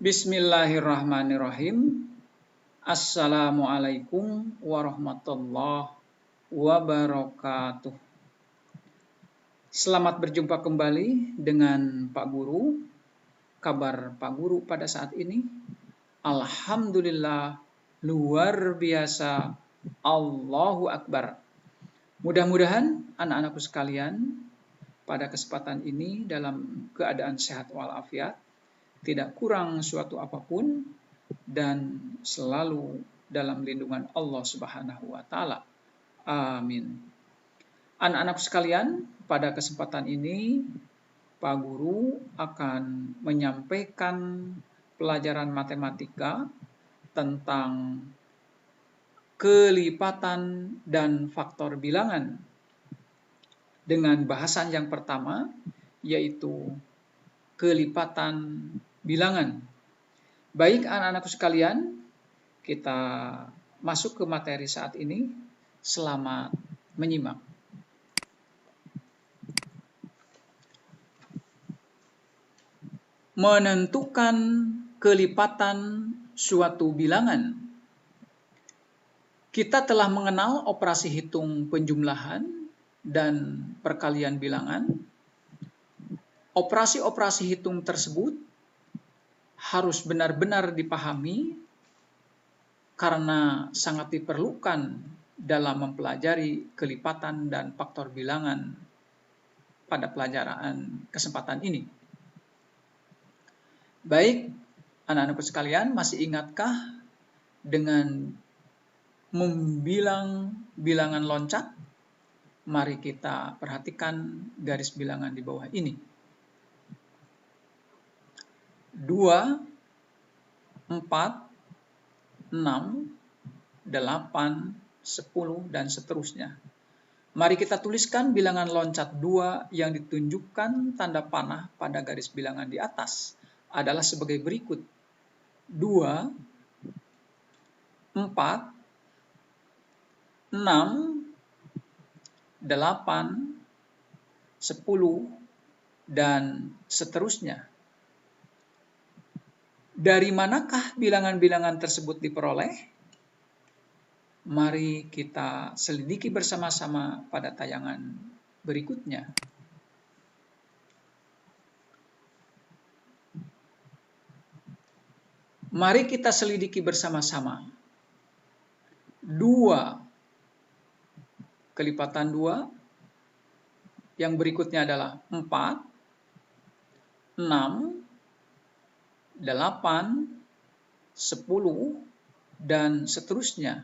Bismillahirrahmanirrahim. Assalamualaikum warahmatullahi wabarakatuh. Selamat berjumpa kembali dengan Pak Guru. Kabar Pak Guru pada saat ini, alhamdulillah, luar biasa, Allahu Akbar. Mudah-mudahan anak-anakku sekalian pada kesempatan ini dalam keadaan sehat walafiat, tidak kurang suatu apapun, dan selalu dalam lindungan Allah Subhanahu wa Ta'ala. Amin. Anak-anak sekalian, pada kesempatan ini Pak Guru akan menyampaikan pelajaran matematika tentang kelipatan dan faktor bilangan dengan bahasan yang pertama, yaitu kelipatan bilangan. Baik anak-anakku sekalian, kita masuk ke materi saat ini. Selamat menyimak. Menentukan kelipatan suatu bilangan. Kita telah mengenal operasi hitung penjumlahan dan perkalian bilangan. Operasi-operasi hitung tersebut harus benar-benar dipahami karena sangat diperlukan dalam mempelajari kelipatan dan faktor bilangan pada pelajaran kesempatan ini. Baik, anak-anakku sekalian, masih ingatkah dengan membilang bilangan loncat? Mari kita perhatikan garis bilangan di bawah ini. 2, 4, 6, 8, 10, dan seterusnya. Mari kita tuliskan bilangan loncat 2 yang ditunjukkan tanda panah pada garis bilangan di atas adalah sebagai berikut. 2, 4, 6, 8, 10, dan seterusnya. Dari manakah bilangan-bilangan tersebut diperoleh? Mari kita selidiki bersama-sama pada tayangan berikutnya. Mari kita selidiki bersama-sama. 2, kelipatan 2. Yang berikutnya adalah 4, 6, 8, 10, dan seterusnya.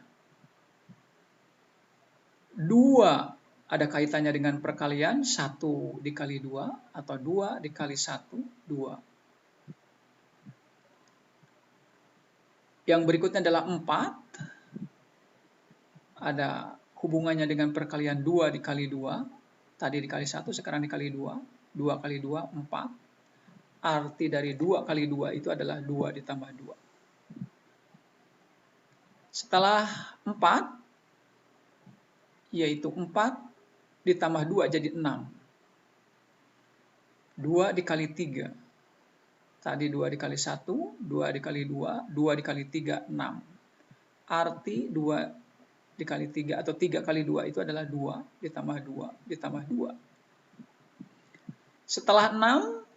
2 ada kaitannya dengan perkalian 1 dikali 2 atau 2 dikali 1, 2. Yang berikutnya adalah 4. Ada hubungannya dengan perkalian 2 dikali 2. Tadi dikali 1, sekarang dikali 2. 2 kali 2, 4. Arti dari 2 kali 2 itu adalah 2 ditambah 2. Setelah 4, yaitu 4 ditambah 2 jadi 6. 2 dikali 3. Tadi 2 dikali 1, 2 dikali 2, 2 dikali 3, 6. Arti 2 dikali 3 atau 3 kali 2 itu adalah 2 ditambah 2 ditambah 2. Setelah 6,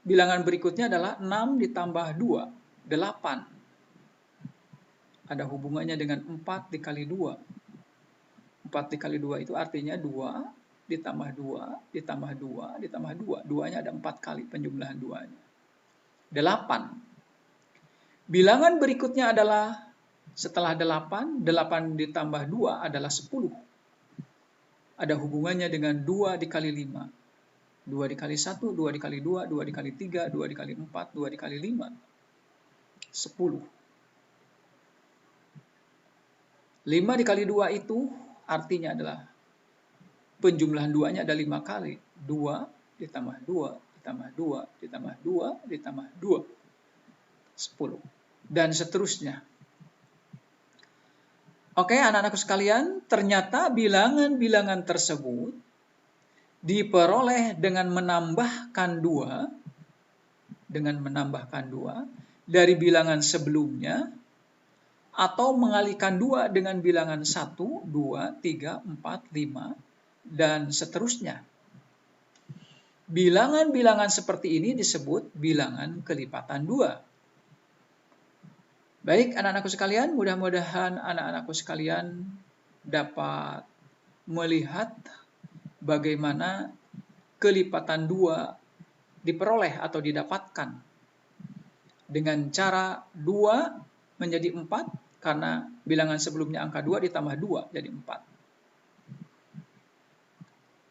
bilangan berikutnya adalah 6 ditambah 2, 8. Ada hubungannya dengan 4 dikali 2. 4 dikali 2 itu artinya 2 ditambah 2 ditambah 2 ditambah 2. 2-nya ada 4 kali penjumlahan 2-nya. 8. Bilangan berikutnya adalah setelah 8, 8 ditambah 2 adalah 10. Ada hubungannya dengan 2 dikali 5. 2 dikali 1, 2 dikali 2, 2 dikali 3, 2 dikali 4, 2 dikali 5. 10. 5 dikali 2 itu artinya adalah penjumlahan 2-nya ada 5 kali. 2 ditambah 2, ditambah 2, ditambah 2, ditambah 2. 10. Dan seterusnya. Oke, anak-anakku sekalian, ternyata bilangan-bilangan tersebut diperoleh dengan menambahkan 2 dari bilangan sebelumnya, atau mengalihkan 2 dengan bilangan 1, 2, 3, 4, 5, dan seterusnya. Bilangan-bilangan seperti ini disebut bilangan kelipatan 2. Baik anak-anakku sekalian, mudah-mudahan anak-anakku sekalian dapat melihat bagaimana kelipatan 2 diperoleh atau didapatkan dengan cara 2 menjadi 4, karena bilangan sebelumnya angka 2 ditambah 2 jadi 4.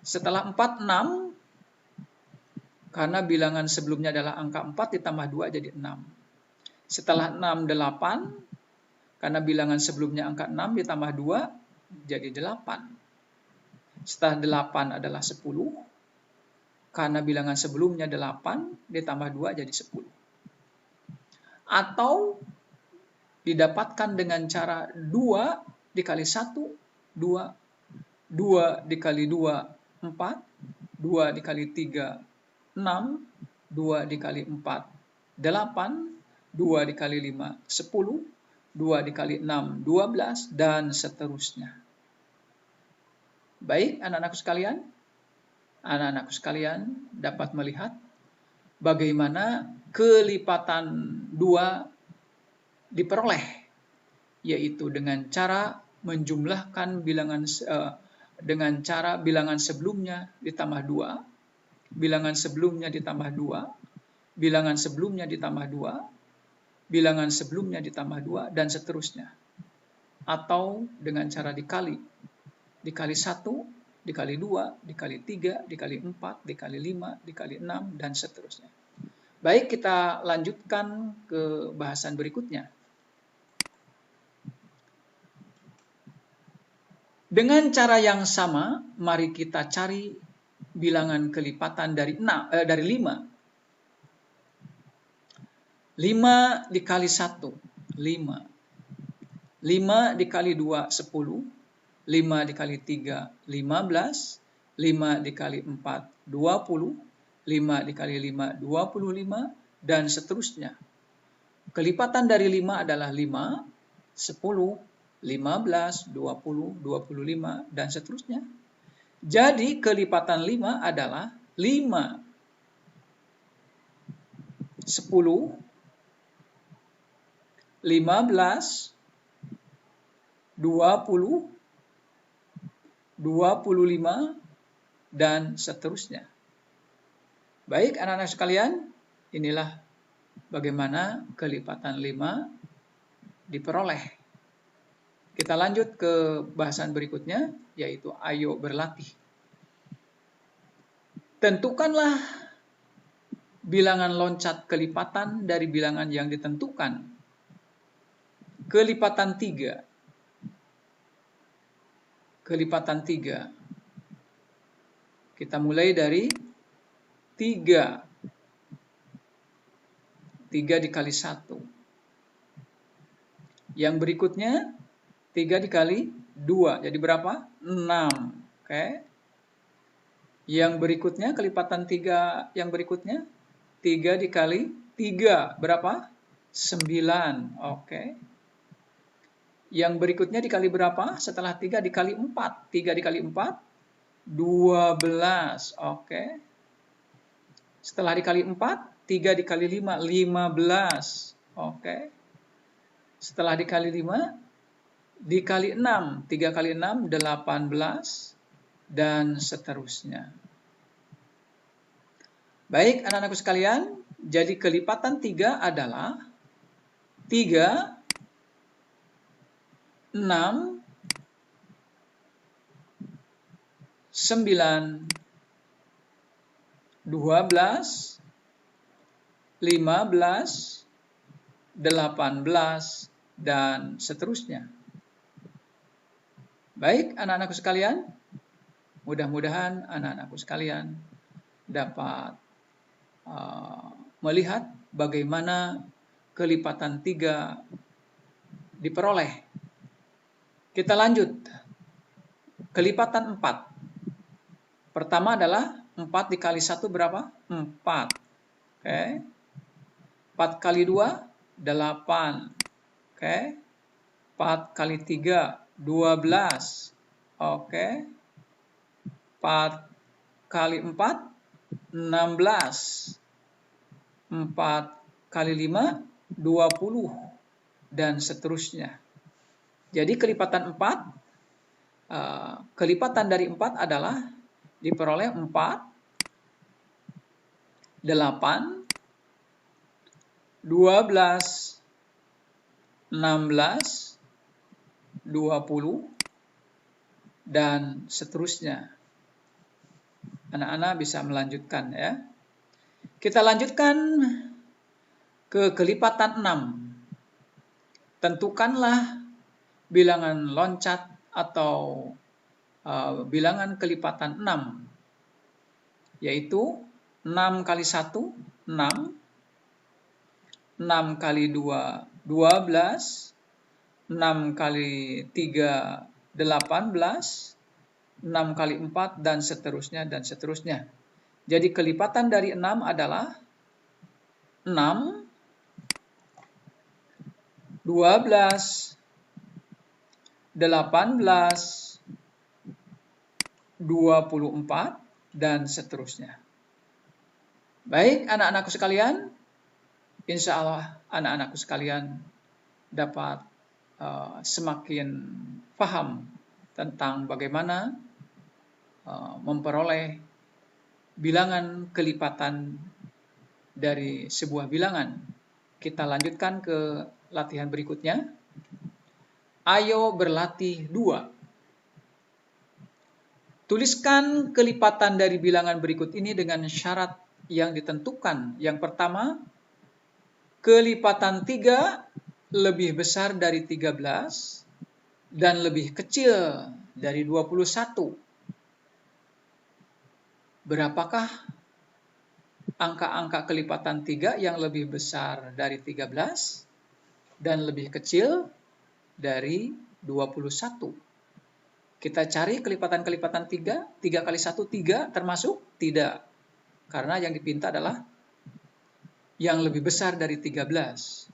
Setelah 4, 6, karena bilangan sebelumnya adalah angka 4 ditambah 2 jadi 6. Setelah 6, 8, karena bilangan sebelumnya angka 6 ditambah 2 jadi 8. Setelah 8 adalah 10, karena bilangan sebelumnya 8 ditambah 2 jadi 10. Atau didapatkan dengan cara 2 dikali 1, 2, 2 dikali 2, 4, 2 dikali 3, 6, 2 dikali 4, 8, 2 dikali 5, 10, 2 dikali 6, 12, dan seterusnya. Baik, anak-anakku sekalian dapat melihat bagaimana kelipatan 2 diperoleh, yaitu dengan cara menjumlahkan dengan cara bilangan sebelumnya ditambah 2, bilangan sebelumnya ditambah 2, bilangan sebelumnya ditambah 2, bilangan sebelumnya ditambah 2, dan seterusnya. Atau dengan cara dikali 1, dikali 2, dikali 3, dikali 4, dikali 5, dikali 6, dan seterusnya. Baik, kita lanjutkan ke bahasan berikutnya. Dengan cara yang sama, mari kita cari bilangan kelipatan dari 5. 5 dikali 1, 5. 5 dikali 2, 10. 5 dikali 3, 15. 5 dikali 4, 20. 5 dikali 5, 25. Dan seterusnya. Kelipatan dari 5 adalah 5, 10, 15, 20, 25, dan seterusnya. Jadi kelipatan 5 adalah 5, 10, 15, 20, 25, dan seterusnya. Baik anak-anak sekalian, inilah bagaimana kelipatan 5 diperoleh. Kita lanjut ke bahasan berikutnya, yaitu ayo berlatih. Tentukanlah bilangan loncat kelipatan dari bilangan yang ditentukan. Kelipatan 3. Kelipatan 3. Kita mulai dari 3. 3 dikali 1. Yang berikutnya 3 dikali 2. Jadi berapa? 6. Oke. Yang berikutnya kelipatan 3 yang berikutnya 3 dikali 3. Berapa? 9. Oke. Yang berikutnya dikali berapa? Setelah 3 dikali 4. 3 dikali 4, 12. Oke. Setelah dikali 4, 3 dikali 5, 15. Oke. Setelah dikali 5, dikali 6. 3 kali 6, 18. Dan seterusnya. Baik, anak-anakku sekalian. Jadi kelipatan 3 adalah 3, 6, 9, 12, 15, 18, dan seterusnya. Baik, anak-anakku sekalian, mudah-mudahan anak-anakku sekalian dapat melihat bagaimana kelipatan 3 diperoleh. Kita lanjut. Kelipatan 4. Pertama adalah 4 dikali 1 berapa? 4. Oke. 4 kali 2, 8. Oke. 4 kali 3, 12. Oke. 4 kali 4, 16. 4 kali 5, 20. Dan seterusnya. Jadi kelipatan 4, kelipatan dari 4 adalah diperoleh 4, 8, 12, 16, 20, dan seterusnya. Anak-anak bisa melanjutkan ya. Kita lanjutkan ke kelipatan 6. Tentukanlah bilangan loncat atau bilangan kelipatan 6. Yaitu 6 kali 1, 6. 6 kali 2, 12. 6 kali 3, 18. 6 kali 4 dan seterusnya dan seterusnya. Jadi kelipatan dari 6 adalah 6, 12, 18, 24 dan seterusnya. Baik, anak-anakku sekalian, insya Allah anak-anakku sekalian dapat semakin paham tentang bagaimana memperoleh bilangan kelipatan dari sebuah bilangan. Kita lanjutkan ke latihan berikutnya. Ayo berlatih 2. Tuliskan kelipatan dari bilangan berikut ini dengan syarat yang ditentukan. Yang pertama, kelipatan 3 lebih besar dari 13 dan lebih kecil dari 21. Berapakah angka-angka kelipatan 3 yang lebih besar dari 13 dan lebih kecil dari 21? Kita cari kelipatan-kelipatan 3. 3 kali 1, 3 termasuk? Tidak. Karena yang dipinta adalah yang lebih besar dari 13.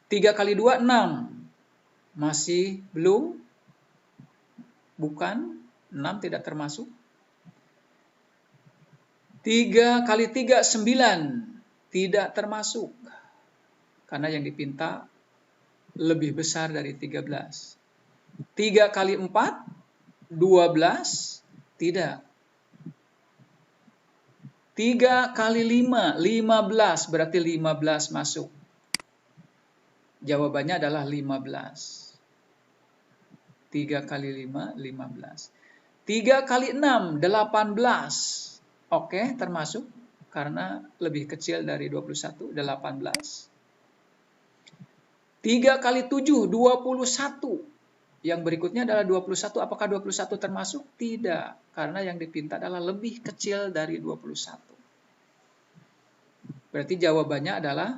3 kali 2, 6. Masih belum? Bukan. 6 tidak termasuk. 3 kali 3, 9. Tidak termasuk. Karena yang dipinta lebih besar dari 13. 3 kali 4, 12. Tidak. 3 kali 5, 15. Berarti 15 masuk. Jawabannya adalah 15. 3 kali 5, 15. 3 kali 6, 18. Oke, termasuk. Karena lebih kecil dari 21, 18. 3 kali 7, 21. Yang berikutnya adalah 21. Apakah 21 termasuk? Tidak. Karena yang dipinta adalah lebih kecil dari 21. Berarti jawabannya adalah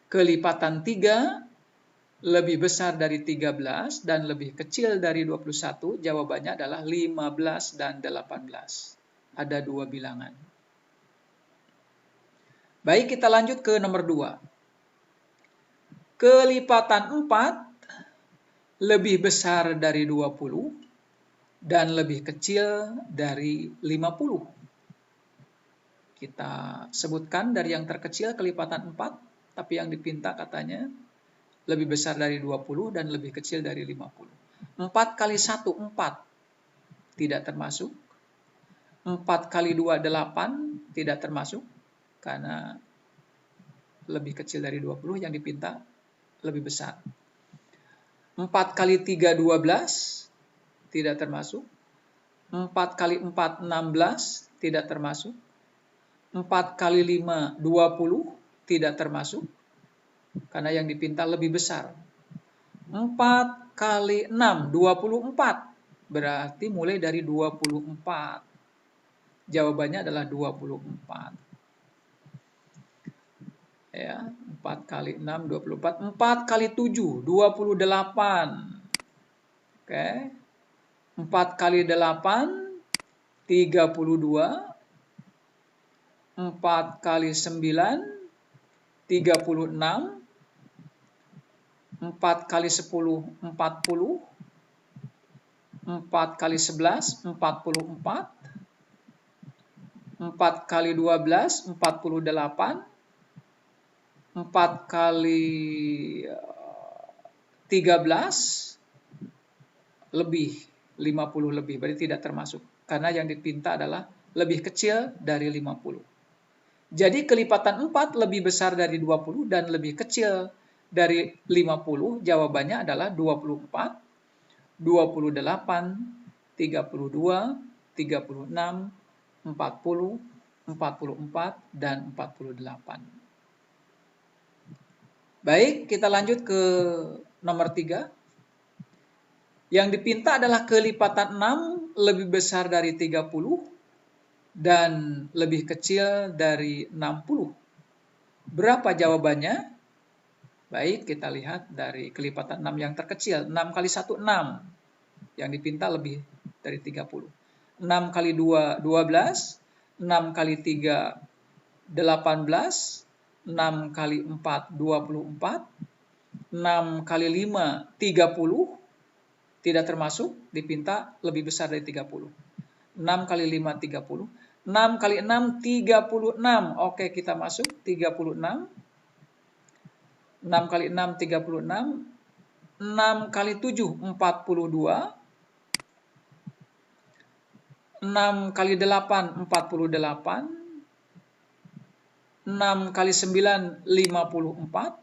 kelipatan 3 lebih besar dari 13 dan lebih kecil dari 21. Jawabannya adalah 15 dan 18. Ada 2 bilangan. Baik, kita lanjut ke nomor 2. Kelipatan 4 lebih besar dari 20 dan lebih kecil dari 50. Kita sebutkan dari yang terkecil kelipatan 4, tapi yang dipinta katanya lebih besar dari 20 dan lebih kecil dari 50. 4 kali 1, 4. Tidak termasuk. 4 kali 2, 8. Tidak termasuk. Karena lebih kecil dari 20, yang dipinta lebih besar. 4 kali 3, 12. Tidak termasuk. 4 kali 4, 16. Tidak termasuk. 4 kali 5, 20. Tidak termasuk. Karena yang dipinta lebih besar. 4 kali 6, 24. Berarti mulai dari 24. Jawabannya adalah 24. Ya, 4 kali 6, 24. 4 kali 7, 28. Oke. 4 kali 8, 32. 4 kali 9, 36, 4 kali 10, 40, 4 kali 11, 44, 4 kali 12, 48, 4 kali 13, lebih, 50 lebih, berarti tidak termasuk. Karena yang dipinta adalah lebih kecil dari 50. Jadi kelipatan 4 lebih besar dari 20 dan lebih kecil dari 50, jawabannya adalah 24, 28, 32, 36, 40, 44, dan 48. Baik, kita lanjut ke nomor 3. Yang dipinta adalah kelipatan 6 lebih besar dari 30 dan lebih kecil dari 60. Berapa jawabannya? Baik, kita lihat dari kelipatan 6 yang terkecil. 6 kali 1, 6. Yang dipinta lebih dari 30. 6 kali 2, 12. 6 kali 3, 18. 6 kali 4, 24. 6 kali 5, 30. Tidak termasuk, dipinta lebih besar dari 30. 6 kali 5, 30. 6 kali 6, 36. Oke, kita masuk, 36. 6 kali 6, 36. 6 kali 7, 42. 6 kali 8, 48. 6 kali 9, 54.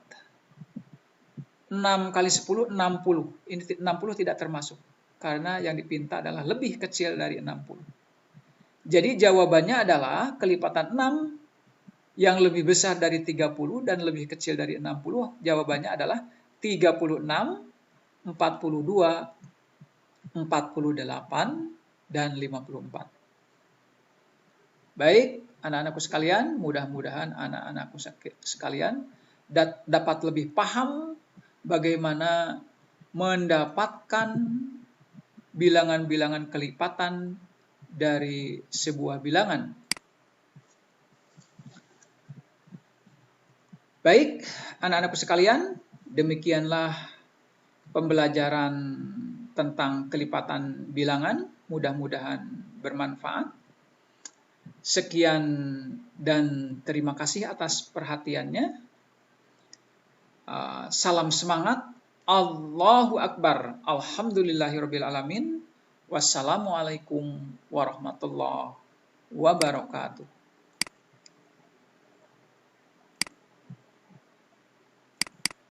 6 kali 10, 60. Ini 60 tidak termasuk. Karena yang dipinta adalah lebih kecil dari 60. Jadi jawabannya adalah kelipatan 6 yang lebih besar dari 30 dan lebih kecil dari 60, jawabannya adalah 36, 42, 48, dan 54. Baik, anak-anakku sekalian, mudah-mudahan anak-anakku sekalian dapat lebih paham bagaimana mendapatkan bilangan-bilangan kelipatan dari sebuah bilangan. Baik, anak-anakku sekalian, demikianlah pembelajaran tentang kelipatan bilangan. Mudah-mudahan bermanfaat. Sekian dan terima kasih atas perhatiannya. Salam semangat. Allahu Akbar. Alhamdulillahirrabbilalamin. Wassalamualaikum warahmatullahi wabarakatuh.